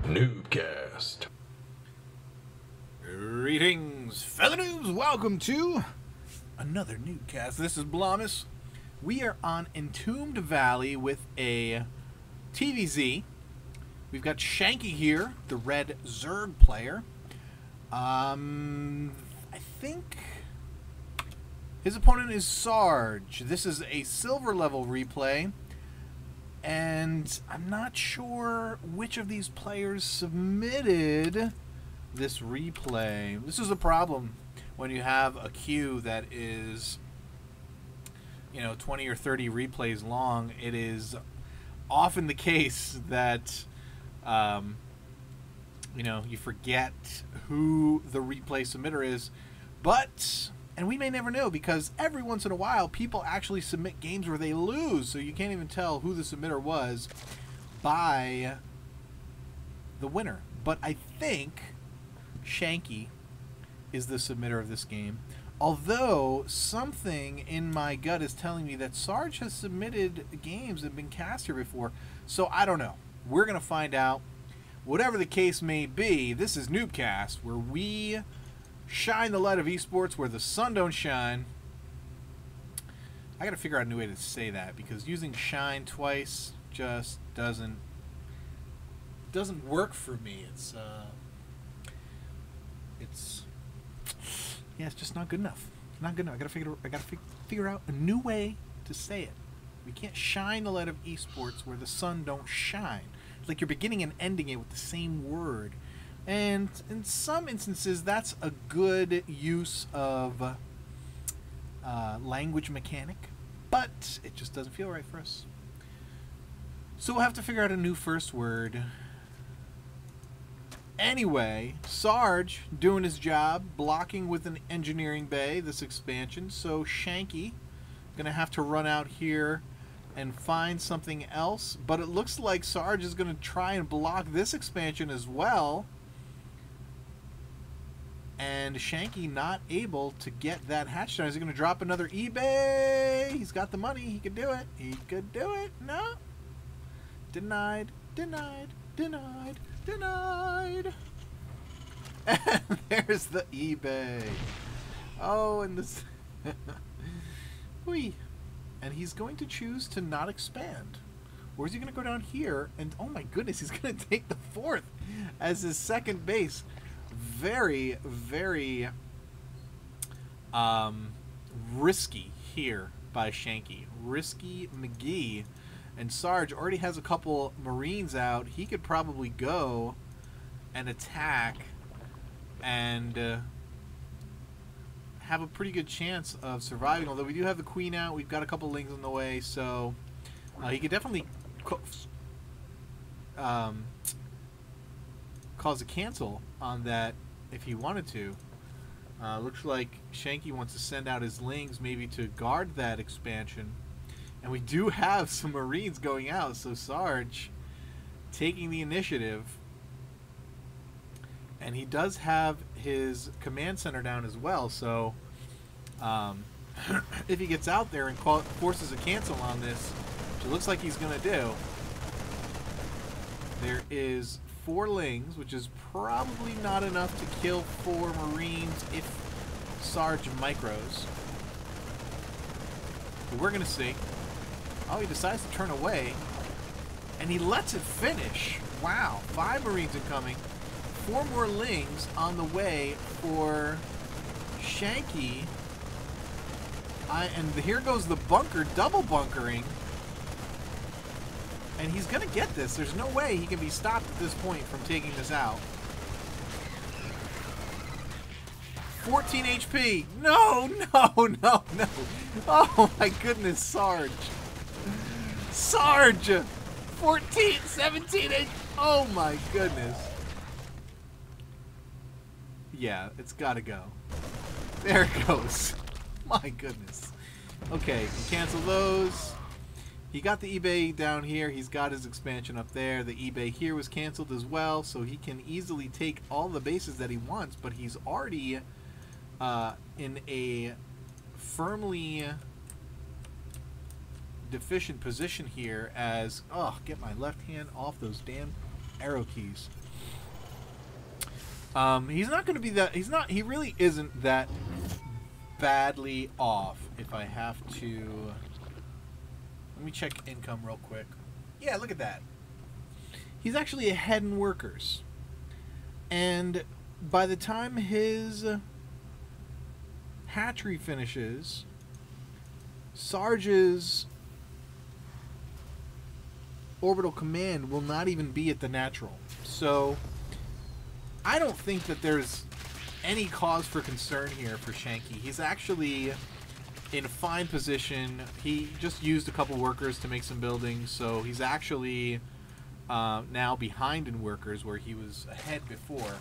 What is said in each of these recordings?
NuubCast. Greetings, fellow noobs. Welcome to another NuubCast. This is Blomus. We are on Entombed Valley with a TvZ. We've got Shanky here, the red Zerg player. I think his opponent is Sarge. This is a silver level replay. And I'm not sure which of these players submitted this replay. This is a problem when you have a queue that is, 20 or 30 replays long. It is often the case that, you forget who the replay submitter is. And we may never know, because every once in a while people actually submit games where they lose, so you can't even tell who the submitter was by the winner. But I think Shanky is the submitter of this game, although something in my gut is telling me that Sarge has submitted games that have been cast here before, so I don't know. We're going to find out. Whatever the case may be, this is NuubCast, where we shine the light of esports where the sun don't shine. I gotta figure out a new way to say that, because using shine twice just doesn't work for me. It's just not good enough. Not good enough. I gotta figure out a new way to say it. We can't shine the light of esports where the sun don't shine. It's like you're beginning and ending it with the same word. And in some instances, that's a good use of language mechanic, but it just doesn't feel right for us. So we'll have to figure out a new first word. Anyway, Sarge doing his job, blocking with an engineering bay this expansion. So Shanky gonna have to run out here and find something else. But it looks like Sarge is gonna try and block this expansion as well. And Shanky not able to get that hatch down. Is he going to drop another eBay? He's got the money. He could do it. He could do it. No. Denied. Denied. Denied. Denied. And there's the eBay. Oh, and this... Whee. And he's going to choose to not expand. Or is he going to go down here? And, oh my goodness, he's going to take the fourth as his second base. Very, very risky here by Shanky. Risky McGee. And Sarge already has a couple Marines out. He could probably go and attack and have a pretty good chance of surviving. Although we do have the Queen out. We've got a couple Lings on the way. So he could definitely cause a cancel on that if he wanted to. Looks like Shanky wants to send out his Lings maybe to guard that expansion. And we do have some Marines going out, so Sarge taking the initiative. And he does have his command center down as well, so if he gets out there and forces a cancel on this, which it looks like he's going to do, there is 4 Lings, which is probably not enough to kill 4 Marines if Sarge micros. But we're going to see. Oh, he decides to turn away, and he lets it finish. Wow, 5 Marines incoming. 4 more Lings on the way for Shanky. And here goes the bunker, double bunkering. And he's going to get this. There's no way he can be stopped at this point from taking this out. 14 HP. No, no, no, no. Oh, my goodness, Sarge. Sarge. 14, 17 HP. Oh, my goodness. Yeah, it's got to go. There it goes. My goodness. Okay, cancel those. He got the eBay down here. He's got his expansion up there. The eBay here was canceled as well, so he can easily take all the bases that he wants, but he's already in a firmly deficient position here as... Oh, get my left hand off those damn arrow keys. He's not going to be that. He really isn't that badly off. If I have to, let me check income real quick. Yeah, look at that. He's actually ahead in workers, and by the time his hatchery finishes, Sarge's orbital command will not even be at the natural. So I don't think that there's any cause for concern here for Shanky. He's actually in a fine position. He just used a couple workers to make some buildings, so he's actually now behind in workers where he was ahead before.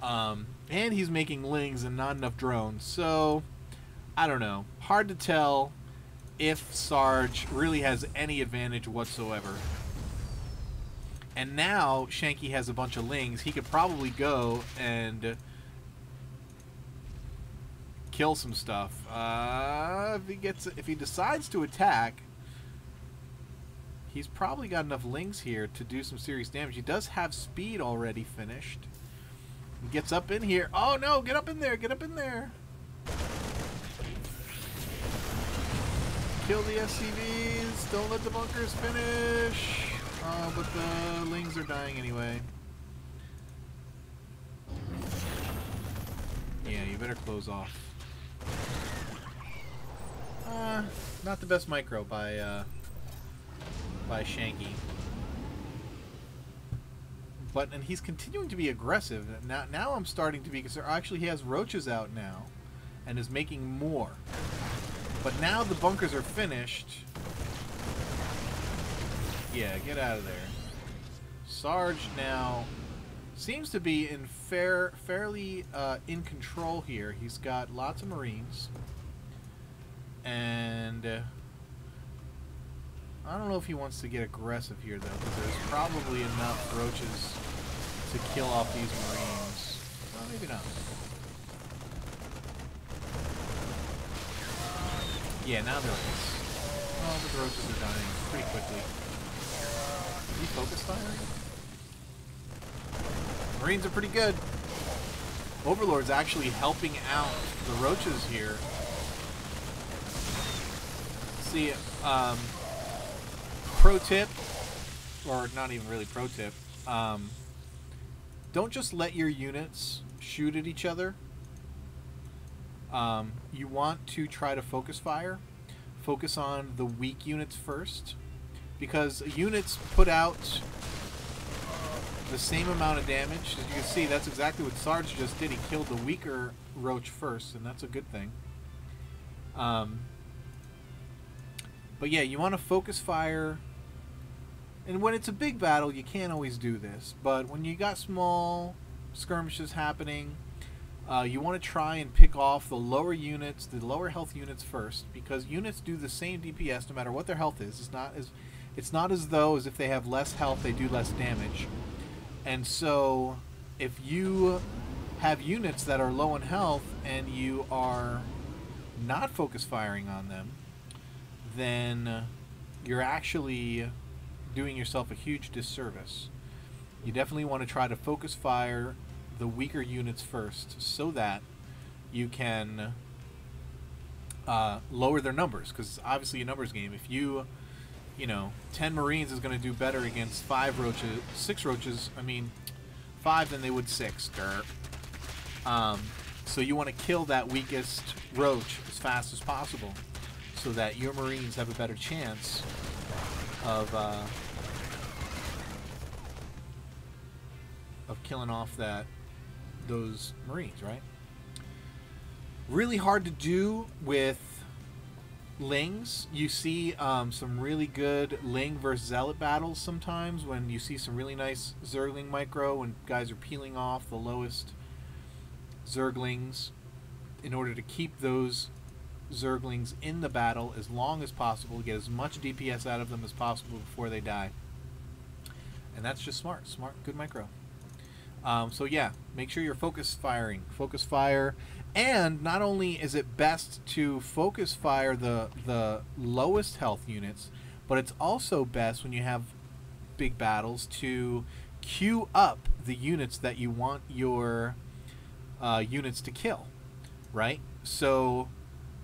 And he's making lings and not enough drones, so I don't know. Hard to tell if Sarge really has any advantage whatsoever. And now Shanky has a bunch of lings. He could probably go and kill some stuff. If he decides to attack, he's probably got enough lings here to do some serious damage. He does have speed already finished. He gets up in here. Oh no, get up in there, get up in there. Kill the SCVs. Don't let the bunkers finish. Oh, but the lings are dying anyway. Yeah, you better close off. Not the best micro by Shanky. And he's continuing to be aggressive. Now I'm starting to be concerned. Actually, he has roaches out now and is making more. But now the bunkers are finished. Yeah, get out of there. Sarge now seems to be in fairly in control here. He's got lots of Marines. And I don't know if he wants to get aggressive here, though, because there's probably enough roaches to kill off these Marines. Well, maybe not. Yeah, now there is. Oh, but the roaches are dying pretty quickly. Is he focus firing? Marines are pretty good. Overlord's actually helping out the roaches here. See, pro tip, or not even really pro tip, don't just let your units shoot at each other. You want to try to focus fire. Focus on the weak units first, because units put out the same amount of damage. As you can see, that's exactly what Sarge just did. He killed the weaker roach first, and that's a good thing. But yeah, you want to focus fire. And when it's a big battle, you can't always do this. But when you got small skirmishes happening, you want to try and pick off the lower units, the lower health units first, because units do the same DPS no matter what their health is. It's not as though as if they have less health, they do less damage. And so if you have units that are low in health and you are not focus firing on them, then you're actually doing yourself a huge disservice. You definitely want to try to focus fire the weaker units first, so that you can lower their numbers, because it's obviously a numbers game. If you know, 10 Marines is going to do better against 6 roaches, I mean 5 than they would 6. So you want to kill that weakest roach as fast as possible, so that your Marines have a better chance of killing off those Marines, right? Really hard to do with Lings. You see some really good Ling versus Zealot battles sometimes, when you see some really nice Zergling micro, when guys are peeling off the lowest Zerglings in order to keep those Zerglings in the battle as long as possible, get as much DPS out of them as possible before they die. And that's just smart, good micro. So yeah, make sure you're focus fire. And not only is it best to focus fire the lowest health units, but it's also best when you have big battles to queue up the units that you want your units to kill, right? So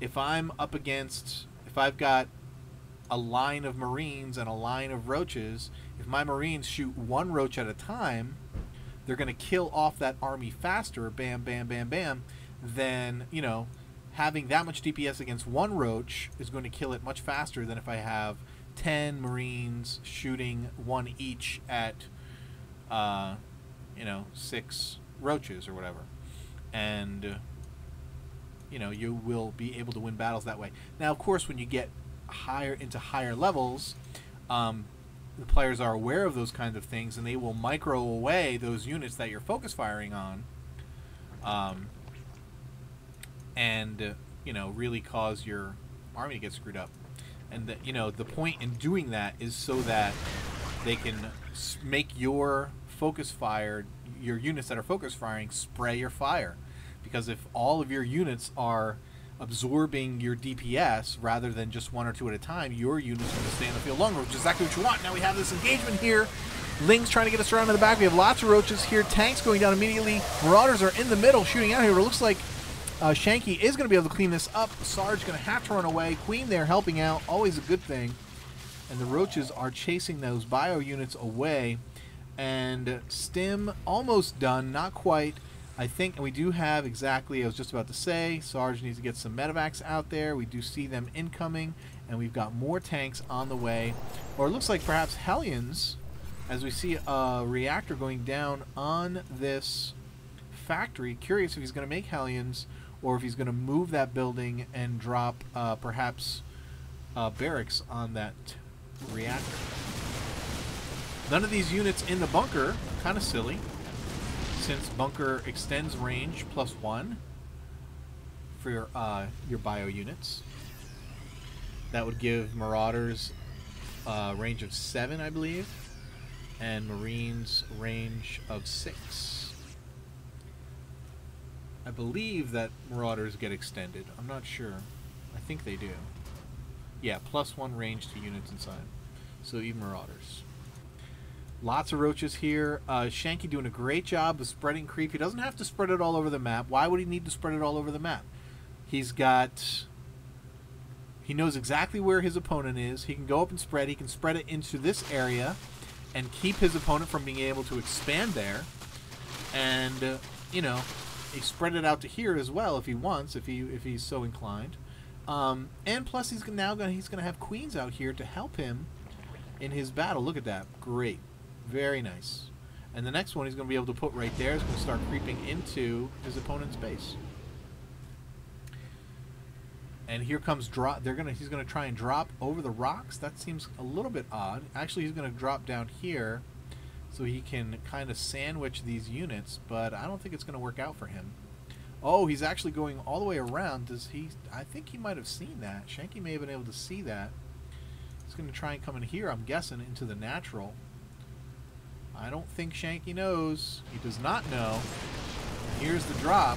if I'm up against, if I've got a line of Marines and a line of roaches, if my Marines shoot one roach at a time, they're going to kill off that army faster, bam, bam, bam, bam, than, you know, having that much DPS against one roach is going to kill it much faster than if I have 10 Marines shooting one each at, you know, 6 roaches or whatever. And, you know, you will be able to win battles that way. Now, of course, when you get higher levels, the players are aware of those kinds of things, and they will micro away those units that you're focus firing on, and you know, really cause your army to get screwed up. And you know, the point in doing that is so that they can make your focus fire, your units that are focus firing, spray your fire. Because if all of your units are absorbing your DPS rather than just one or two at a time, your units are going to stay in the field longer, which is exactly what you want. Now we have this engagement here. Ling's trying to get us around in the back. We have lots of roaches here. Tanks going down immediately. Marauders are in the middle shooting out here. It looks like Shanky is going to be able to clean this up. Sarge going to have to run away. Queen there helping out. Always a good thing. And the roaches are chasing those bio units away. And Stim almost done. Not quite. I think, and we do have exactly, I was just about to say, Sarge needs to get some medevacs out there. We do see them incoming, and we've got more tanks on the way. Or it looks like perhaps Hellions, as we see a reactor going down on this factory. Curious if he's going to make Hellions, or if he's going to move that building and drop perhaps barracks on that reactor. None of these units in the bunker, kind of silly, since bunker extends range +1 for your bio units. That would give Marauders range of 7, I believe, and Marines range of 6. I believe that Marauders get extended. I'm not sure. I think they do. Yeah, +1 range to units inside. So even Marauders. Lots of roaches here. Shanky doing a great job of spreading creep. He doesn't have to spread it all over the map. Why would he need to spread it all over the map? He knows exactly where his opponent is. He can go up and spread. He can spread it into this area and keep his opponent from being able to expand there. And, you know, he spread it out to here as well if he wants, if he's so inclined. And plus he's now going to have queens out here to help him in his battle. Look at that. Great. Very nice. And the next one he's going to be able to put right there is going to start creeping into his opponent's base. And here comes drop. He's going to try and drop over the rocks. That seems a little bit odd. Actually, he's going to drop down here so he can kind of sandwich these units, but I don't think it's going to work out for him. Oh, he's actually going all the way around. I think he might have seen that. Shanky may have been able to see that. He's going to try and come in here, I'm guessing, into the natural. I don't think Shanky knows. He does not know. Here's the drop.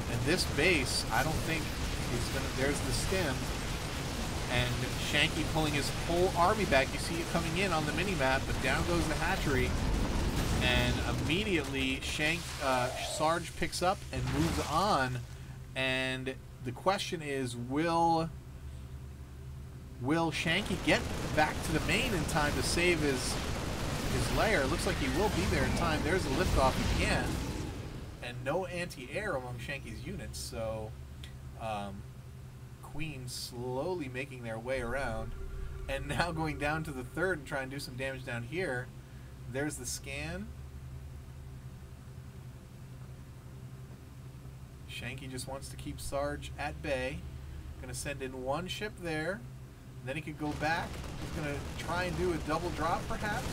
And this base, I don't think he's going to... There's the stem. And Shanky pulling his whole army back. You see it coming in on the mini-map, but down goes the hatchery. And immediately, Sarge picks up and moves on. And the question is, will Shanky get back to the main in time to save his lair? It looks like he will be there in time. There's a liftoff again, and no anti-air among Shanky's units, so Queen slowly making their way around, and now going down to the third and trying to do some damage down here. There's the scan. Shanky just wants to keep Sarge at bay. Gonna send in one ship there. Then he could go back. He's going to try and do a double drop, perhaps.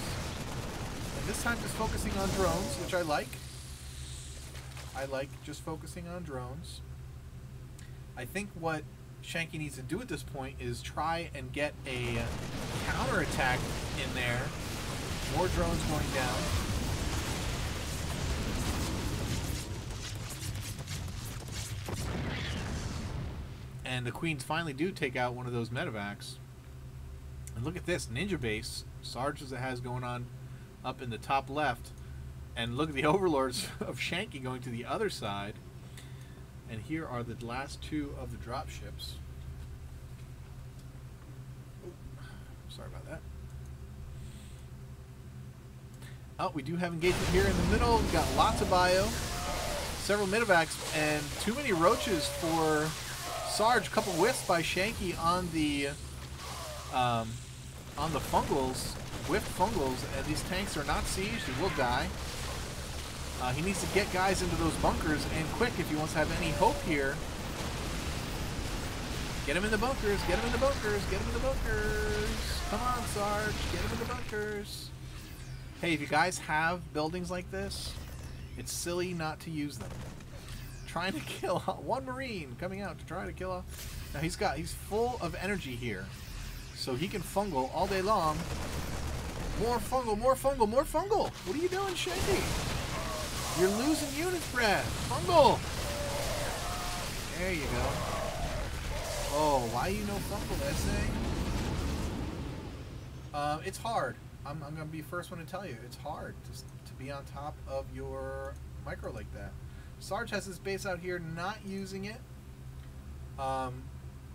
And this time just focusing on drones, which I like. I like just focusing on drones. I think what Shanky needs to do at this point is try and get a counterattack in there. More drones going down. And the Queens finally do take out one of those medevacs. And look at this, Ninja Base. Sarge has going on up in the top left. And look at the overlords of Shanky going to the other side. And here are the last two of the drop ships. Sorry about that. Oh, we do have engagement here in the middle. We've got lots of bio, several medevacs, and too many roaches for Sarge. A couple whiffs by Shanky on the fungals, whiffed fungals, and these tanks are not sieged. He will die. He needs to get guys into those bunkers, and quick if he wants to have any hope here. Get him in the bunkers, get him in the bunkers, get him in the bunkers. Come on, Sarge, get him in the bunkers. Hey, if you guys have buildings like this, it's silly not to use them. Trying to kill one Marine coming out to try to kill off. Now he's full of energy here. So he can fungal all day long. More fungal, more fungal, more fungal. What are you doing, Shanky? You're losing units, Brad. Fungal. There you go. Oh, why you no fungal, that thing? It's hard. I'm going to be the first one to tell you. It's hard to be on top of your micro like that. Sarge has his base out here, not using it.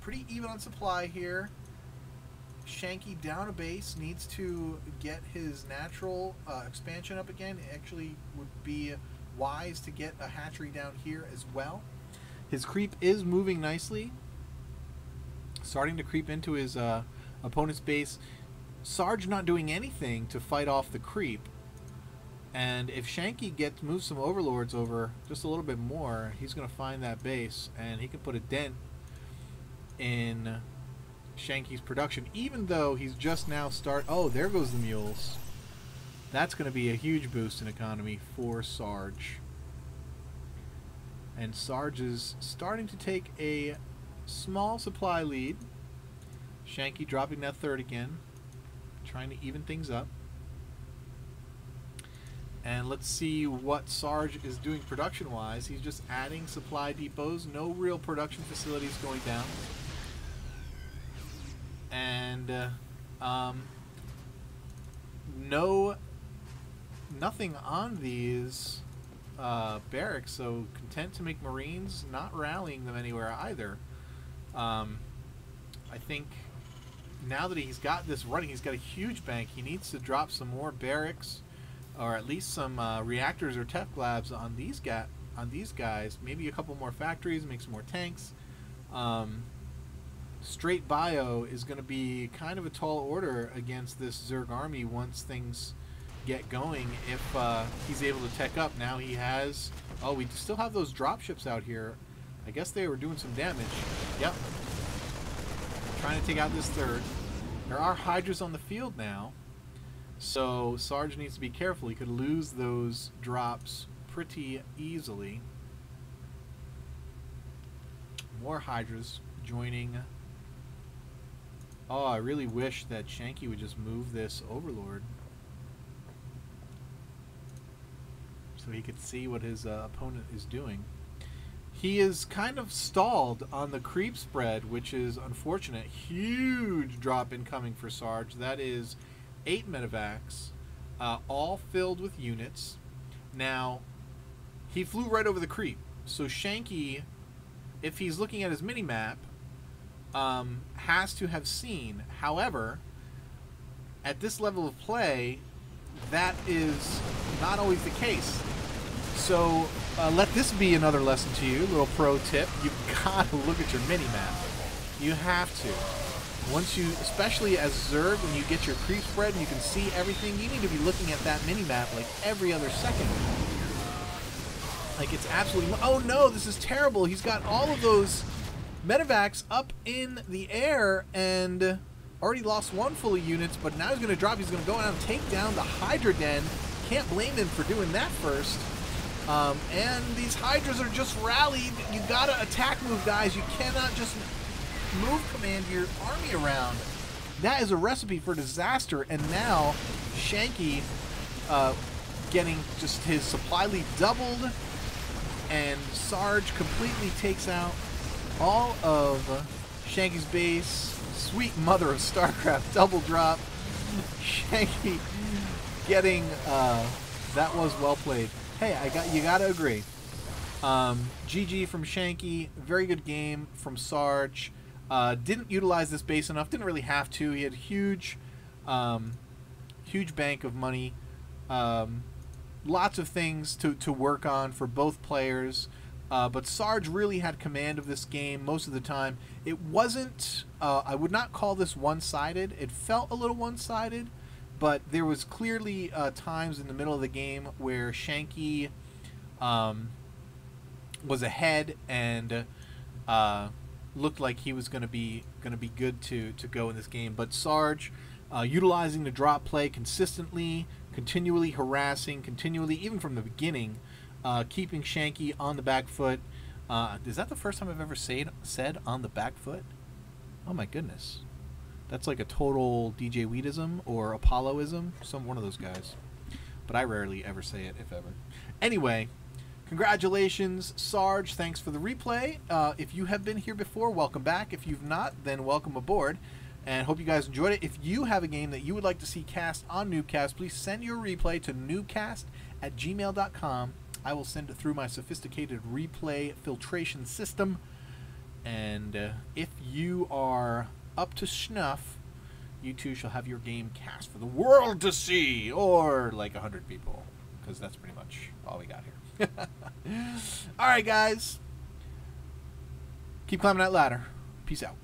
Pretty even on supply here. Shanky down a base, needs to get his natural expansion up again. It actually would be wise to get a hatchery down here as well. His creep is moving nicely, starting to creep into his opponent's base. Sarge not doing anything to fight off the creep, and if Shanky moves some overlords over just a little bit more, he's going to find that base and he can put a dent in Shanky's production, even though he's just now oh, there goes the mules. That's going to be a huge boost in economy for Sarge. And Sarge is starting to take a small supply lead. Shanky dropping that third again, trying to even things up. And let's see what Sarge is doing production-wise. He's just adding supply depots, no real production facilities going down. And nothing on these barracks, so content to make Marines, not rallying them anywhere either. I think now that he's got this running, he's got a huge bank. He needs to drop some more barracks, or at least some reactors or tech labs on these guys. Maybe a couple more factories, make some more tanks. Straight bio is going to be kind of a tall order against this Zerg army once things get going. If he's able to tech up, now he has. Oh, we still have those drop ships out here. I guess they were doing some damage. Yep. Trying to take out this third. There are Hydras on the field now, so Sarge needs to be careful. He could lose those drops pretty easily. More Hydras joining. Oh, I really wish that Shanky would just move this Overlord so he could see what his opponent is doing. He is kind of stalled on the creep spread, which is unfortunate. Huge drop incoming for Sarge. That is 8 medevacs, all filled with units. Now, he flew right over the creep. So Shanky, if he's looking at his mini-map, has to have seen. However, at this level of play, that is not always the case. So let this be another lesson to you, little pro tip. You've got to look at your mini-map. You have to. Once you, especially as Zerg, when you get your creep spread and you can see everything, you need to be looking at that mini-map like every other second. Like, it's absolutely... Oh no, this is terrible. He's got all of those medevacs up in the air and already lost one full of units, but now he's going to drop. He's going to go out and take down the Hydra Den. Can't blame him for doing that first. And these Hydras are just rallied. You got to attack move, guys. You cannot just move command your army around. That is a recipe for disaster. And now Shanky getting just his supply lead doubled, and Sarge completely takes out all of Shanky's base. Sweet mother of StarCraft, double drop. Shanky getting that was well played. Hey, you gotta agree. GG from Shanky, very good game from Sarge. Didn't utilize this base enough. Didn't really have to. He had huge bank of money. Lots of things to work on for both players. But Sarge really had command of this game most of the time. It wasn't, I would not call this one-sided. It felt a little one-sided, but there was clearly times in the middle of the game where Shanky was ahead and looked like he was going to be good to go in this game. But Sarge, utilizing the drop play consistently, continually harassing, continually, even from the beginning, keeping Shanky on the back foot. Is that the first time I've ever said on the back foot? Oh my goodness. That's like a total DJ Weedism or Apolloism. One of those guys. But I rarely ever say it, if ever. Anyway, congratulations, Sarge. Thanks for the replay. If you have been here before, welcome back. If you've not, then welcome aboard. And hope you guys enjoyed it. If you have a game that you would like to see cast on NuubCast, please send your replay to NuubCast@gmail.com. I will send it through my sophisticated replay filtration system. And if you are up to snuff, you too shall have your game cast for the world to see, or like 100 people, because that's pretty much all we got here. All right, guys. Keep climbing that ladder. Peace out.